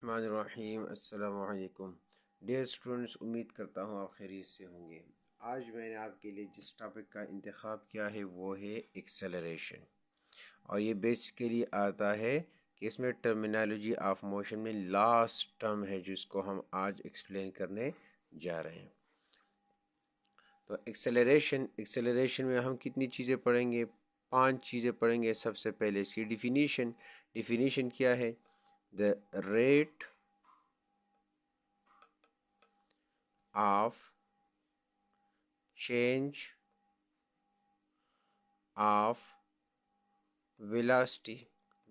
الرحمن الرحیم السلام علیکم ڈیئر اسٹوڈنٹس، امید کرتا ہوں آپ خیریت سے ہوں گے۔ آج میں نے آپ کے لیے جس ٹاپک کا انتخاب کیا ہے وہ ہے ایکسیلریشن، اور یہ بیسیکلی آتا ہے کہ اس میں ٹرمینالوجی آف موشن میں لاسٹ ٹرم ہے جس کو ہم آج ایکسپلین کرنے جا رہے ہیں۔ تو ایکسیلریشن میں ہم کتنی چیزیں پڑھیں گے؟ 5 چیزیں پڑھیں گے۔ سب سے پہلے اس کی ڈیفینیشن کیا ہے؟ The rate of change of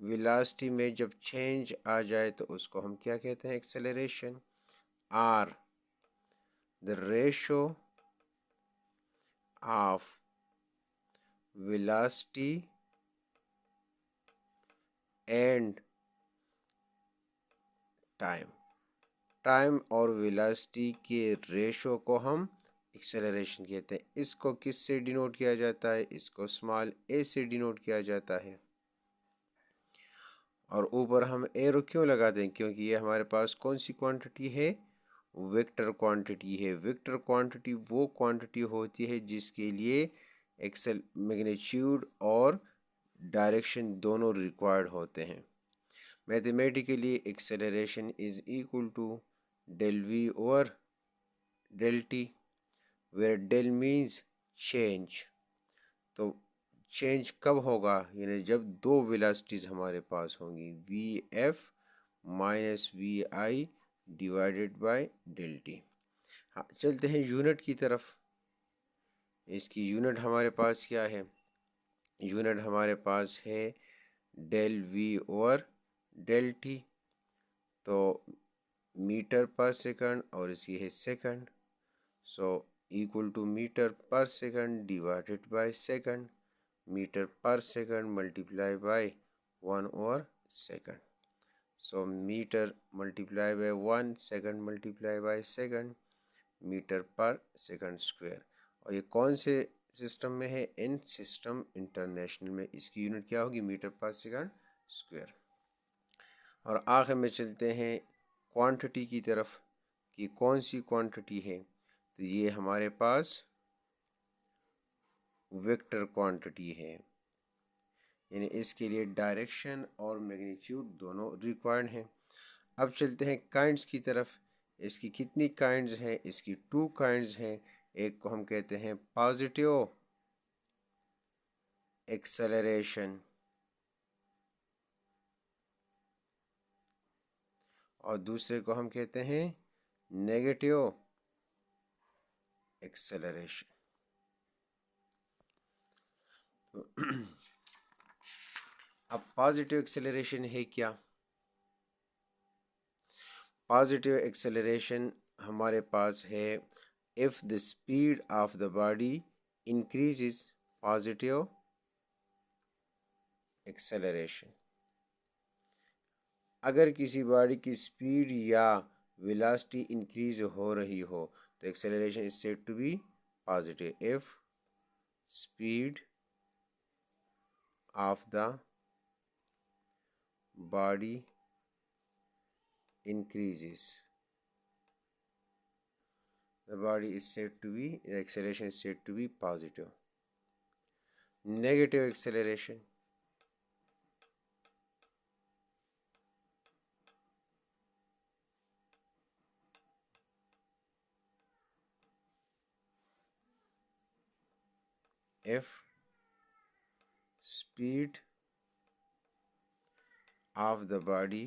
velocity میں جب چینج آ جائے تو اس کو ہم کیا کہتے ہیں؟ Acceleration. Are the ratio of velocity and time اور ویلاسٹی کے ریشو کو ہم ایکسیلریشن کہتے ہیں۔ اس کو کس سے ڈینوٹ کیا جاتا ہے؟ اس کو اسمال اے سے ڈینوٹ کیا جاتا ہے۔ اور اوپر ہم ایرو کیوں لگاتے ہیں؟ کیونکہ یہ ہمارے پاس کون سی کوانٹٹی ہے؟ ویکٹر کوانٹٹی ہے۔ ویکٹر کوانٹٹی وہ کوانٹٹی ہوتی ہے جس کے لیے میگنیچیوڈ اور ڈائریکشن دونوں ریکوائرڈ ہوتے ہیں۔ Mathematically acceleration is equal to del v over del t, where del means change. تو چینج کب ہوگا؟ یعنی جب دو ویلاسٹیز ہمارے پاس ہوں گی، V F minus V I divided by delta T. ہاں، چلتے ہیں یونٹ کی طرف۔ اس کی یونٹ ہمارے پاس کیا ہے؟ یونٹ ہمارے پاس ہے del v over del t, تو میٹر پر سیکنڈ اور اس کی ہے second, so equal to metre پر second divided by second, metre پر second multiply by 1 over second, so metre multiply by 1 second multiply by second metre پر second square. اور یہ کون سے سسٹم میں ہے؟ ان سسٹم انٹرنیشنل میں۔ اس کی یونٹ کیا ہوگی؟ میٹر پر سیکنڈ اسکوائر۔ اور آخر میں چلتے ہیں کوانٹٹی کی طرف کہ کون سی کوانٹٹی ہے؟ تو یہ ہمارے پاس ویکٹر کوانٹٹی ہے، یعنی اس کے لیے ڈائریکشن اور میگنیچیوڈ دونوں ریکوائرڈ ہیں۔ اب چلتے ہیں کائنڈس کی طرف۔ اس کی کتنی کائنڈز ہیں؟ اس کی 2 کائنڈز ہیں۔ ایک کو ہم کہتے ہیں پازیٹیو ایکسیلریشن اور دوسرے کو ہم کہتے ہیں نیگیٹیو ایکسیلریشن۔ اب پازیٹیو ایکسیلریشن ہے کیا؟ پازیٹیو ایکسیلریشن ہمارے پاس ہے if the speed of the body increases positive acceleration۔ اگر کسی باڈی کی سپیڈ یا ویلاسٹی انکریز ہو رہی ہو تو acceleration is said to be positive if speed of the body increases, the body is said to be, the acceleration is said to be positive۔ Negative acceleration if speed of the body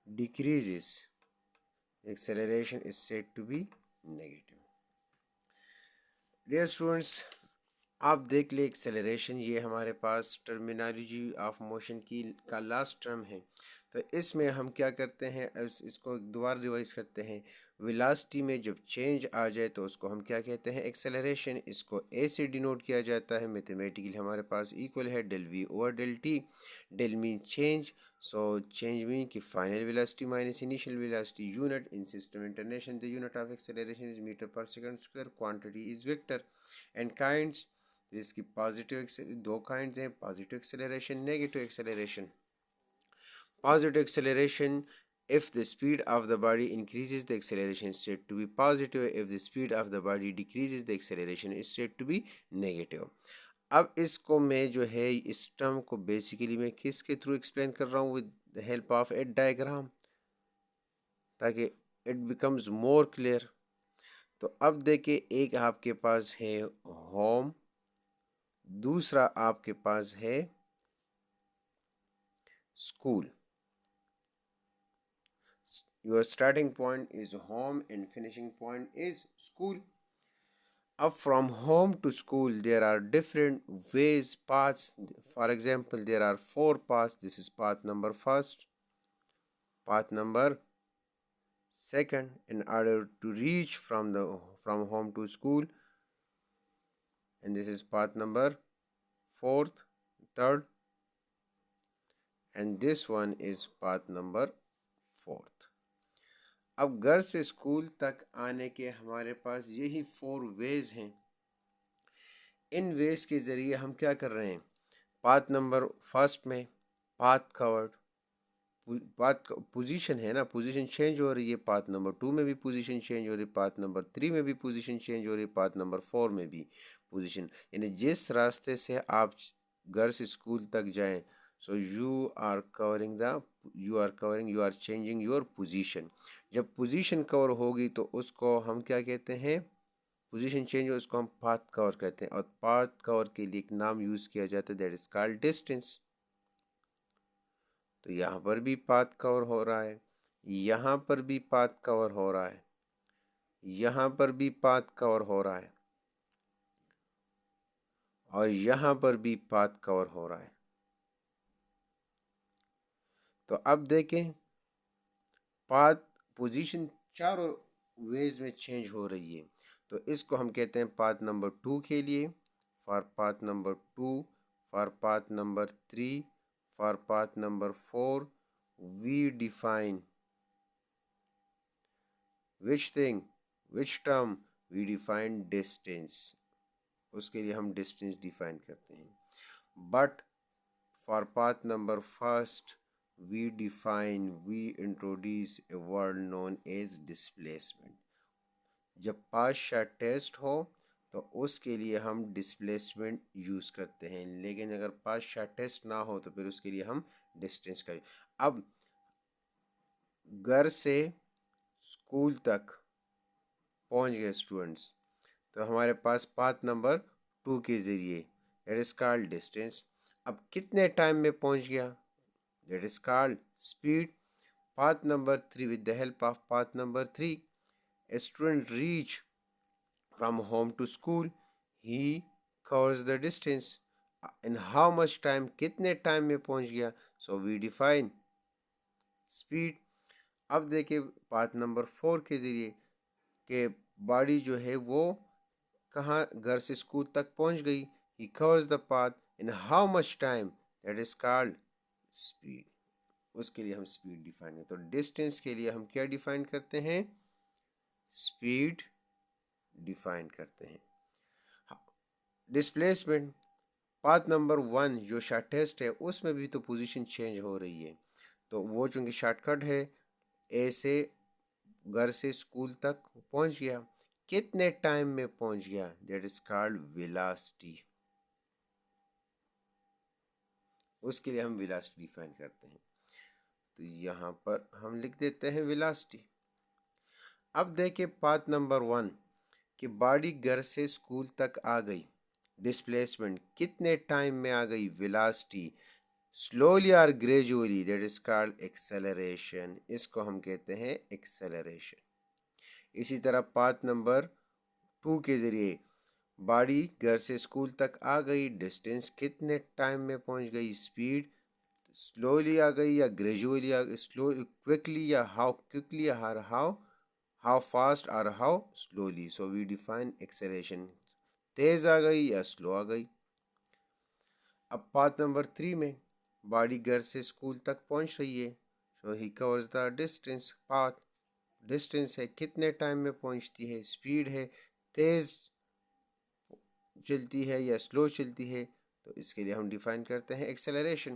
decreases, acceleration is said to be negative۔ Dear students، آپ دیکھ لیں acceleration یہ ہمارے پاس terminology of motion کا last term ہے۔ تو اس میں ہم کیا کرتے ہیں؟ اس کو دوبارہ ریوائز کرتے ہیں۔ ویلاسٹی میں جب چینج آ جائے تو اس کو ہم کیا کہتے ہیں؟ ایکسیلریشن۔ اس کو اے سے ڈینوٹ کیا جاتا ہے۔ میتھمیٹیکلی ہمارے پاس ایکول ہے del v over del T. Deal مین چینج، سو چینج مین کی final velocity minus initial velocity. Unit in system international, the unit of acceleration is meter per second square، quantity is vector۔ And kinds, اس کی positive 2 kinds ہیں، positive acceleration, negative acceleration. Positive acceleration, if the speed of the body increases, the acceleration is said to be positive. If the speed of the body decreases, the acceleration is said to be negative. اب اس کو میں جو ہے اس term کو basically میں کس کے through explain کر رہا ہوں with the help of a diagram تاکہ اٹ بیکمز مور کلیئر. تو اب دیکھیں ایک آپ کے پاس ہے ہوم, دوسرا آپ کے پاس ہے school. Your starting point is home and finishing point is school. Up from home to school, there are different ways, paths. For example, there are 4 paths. This is path number first, path number second, in order to reach from home to school. And this is path number fourth, third, and this one is path number fourth. اب گھر سے school تک آنے کے ہمارے پاس یہی 4 ویز ہیں. ان ویز کے ذریعے ہم کیا کر رہے ہیں, پاتھ نمبر فرسٹ میں پاتھ کورڈ, پاتھ پوزیشن ہے نا, پوزیشن چینج ہو رہی ہے. پاتھ نمبر 2 میں بھی پوزیشن چینج ہو رہی ہے, پاتھ نمبر 3 میں بھی پوزیشن چینج ہو رہی ہے, پاتھ نمبر 4 میں بھی پوزیشن, یعنی جس راستے سے آپ گھر سے اسکول تک جائیں, so you are changing your position. جب پوزیشن کور ہوگی تو اس کو ہم کیا کہتے ہیں, پوزیشن چینج ہو اس کو ہم پاتھ کور کہتے ہیں. اور پاتھ کور کے لیے ایک نام یوز کیا جاتا ہے, دیٹ از کالڈ ڈسٹینس. تو یہاں پر بھی پاتھ کور ہو رہا ہے, یہاں پر بھی پاتھ کور ہو رہا ہے, یہاں پر بھی پاتھ کور ہو رہا ہے, اور یہاں پر بھی پاتھ کور ہو رہا ہے. تو اب دیکھیں پاتھ پوزیشن چاروں ویز میں چینج ہو رہی ہے. تو اس کو ہم کہتے ہیں پاتھ نمبر 2 کے لیے, for path number 2, for path number 3, for path number 4, we define which term, we define distance. اس کے لیے ہم ڈسٹینس ڈیفائن کرتے ہیں. But for path number first we introduce a word known as displacement. جب پاس short test ہو تو اس کے لیے ہم ڈسپلیسمنٹ یوز کرتے ہیں, لیکن اگر پاس شارٹ ٹیسٹ نہ ہو تو پھر اس کے لیے ہم ڈسٹینس کا. اب گھر سے اسکول تک پہنچ گئے اسٹوڈنٹس, تو ہمارے پاس پاتھ نمبر 2 کے ذریعے, دیٹ از کالڈ ڈسٹینس. اب کتنے ٹائم میں پہنچ گیا, that is called speed. Path number 3, with the help of path number 3, a student reach from home to school, he covers the distance in how much time, کتنے time میں پہنچ گیا, so we define speed. اب دیکھیں path number 4 کے ذریعے کہ body جو ہے وہ کہاں گھر سے اسکول تک پہنچ گئی, he covers the path in how much time, that is called speed. اس کے لیے ہم اسپیڈ ڈیفائن کرتے ہیں. تو ڈسٹینس کے لیے ہم کیا ڈیفائن کرتے ہیں, اسپیڈ ڈیفائن کرتے ہیں. ڈسپلیسمنٹ, پاتھ نمبر 1 جو شارٹ ٹیسٹ ہے اس میں بھی تو پوزیشن چینج ہو رہی ہے, تو وہ چونکہ شارٹ کٹ ہے, اے سے گھر سے اسکول تک پہنچ گیا, کتنے ٹائم میں پہنچ گیا, دیٹ از کالڈ ویلاسٹی. اس کے لیے ہم ویلاسٹی ڈیفائن کرتے ہیں. تو یہاں پر ہم لکھ دیتے ہیں ویلاسٹی. اب دیکھیں پاتھ نمبر 1 کہ باڈی گھر سے اسکول تک آ گئی, ڈسپلیسمنٹ کتنے ٹائم میں آ گئی, ویلاسٹی, سلولی اور gradually, that is called acceleration. اس کو ہم کہتے ہیں ایکسیلریشن. اسی طرح پاتھ نمبر 2 کے ذریعے باڈی گھر سے اسکول تک آ گئی, ڈسٹینس کتنے ٹائم میں پہنچ گئی, اسپیڈ سلولی آ گئی یا گریجولی آ گئی, سلو کوئکلی یا ہاؤ کوئکلی, اور ہاؤ فاسٹ اور how slowly. So we define acceleration, تیز آ گئی یا سلو آ گئی. اب پاتھ نمبر 3 میں باڈی گھر سے اسکول تک پہنچ رہی ہے, so he covers the distance. Path distance ہے کتنے ٹائم میں پہنچتی ہے, اسپیڈ ہے تیز چلتی ہے یا سلو چلتی ہے, تو اس کے لیے ہم ڈیفائن کرتے ہیں acceleration.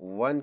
1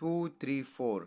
2, 3, 4,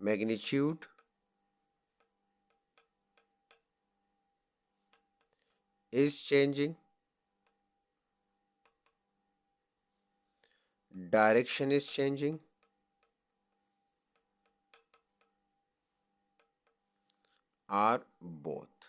magnitude is changing, direction is changing, or both।